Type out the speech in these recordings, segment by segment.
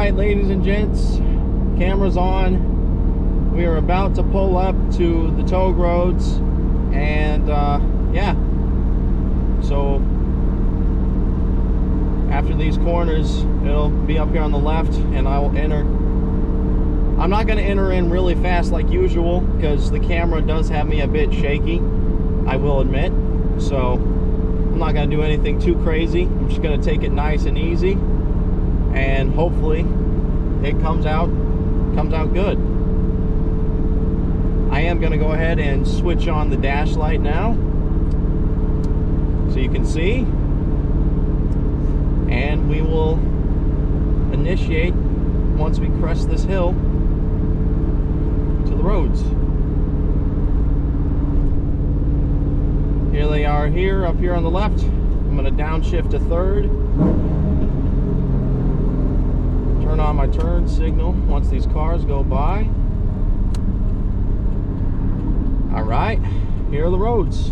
right, ladies and gents, camera's on. We are about to pull up to the Touge roads, and yeah, so after these corners it'll be up here on the left, and I will enter. I'm not going to enter in really fast like usual because the camera does have me a bit shaky, I will admit. So I'm not going to do anything too crazy. I'm just going to take it nice and easy, and hopefully it comes out good. I am going to go ahead and switch on the dash light now so you can see, and we will initiate once we crest this hill to the roads. Here they are here, up here on the left. I'm going to downshift to third. Turn on my turn signal once these cars go by. Alright, here are the roads.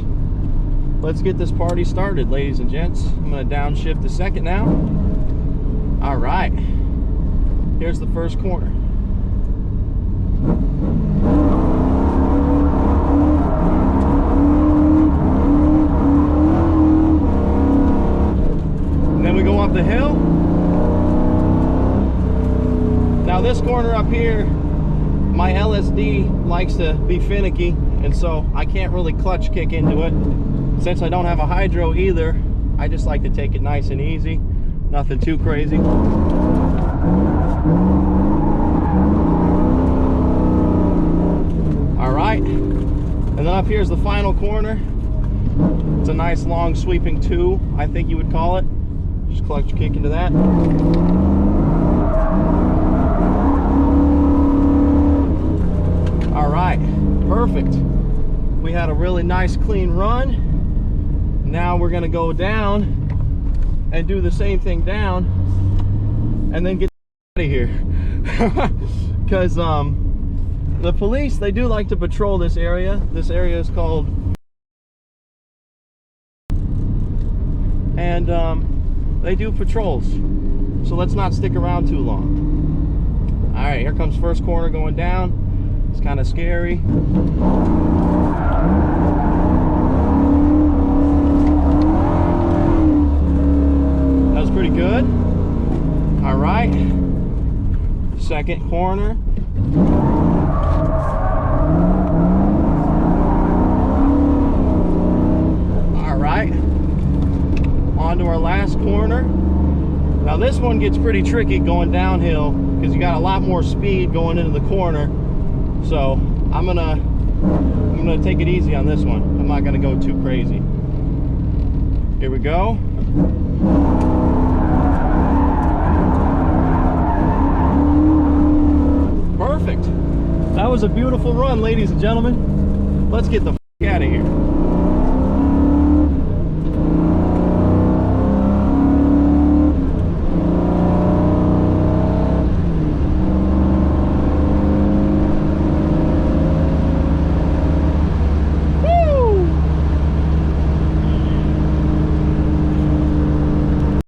Let's get this party started, ladies and gents. I'm going to downshift to second now. Alright, here's the first corner. And then we go up the hill. Now this corner up here, my LSD likes to be finicky, and so I can't really clutch kick into it. Since I don't have a hydro either, I just like to take it nice and easy. Nothing too crazy. Alright, and then up here's the final corner. It's a nice long sweeping 2, I think you would call it. Just clutch kick into that. Alright, perfect. We had a really nice clean run. Now we're going to go down and do the same thing down and then get out of here. Because the police, they do like to patrol this area. This area is called, and they do patrols, so let's not stick around too long. All right, here comes first corner going down. It's kind of scary. That was pretty good. All right, second corner. All right, on to our last corner. Now this one gets pretty tricky going downhill because you got a lot more speed going into the corner. So I'm gonna take it easy on this one. I'm not gonna go too crazy. Here we go. Perfect. That was a beautiful run, ladies and gentlemen. Let's get the f*** out of here.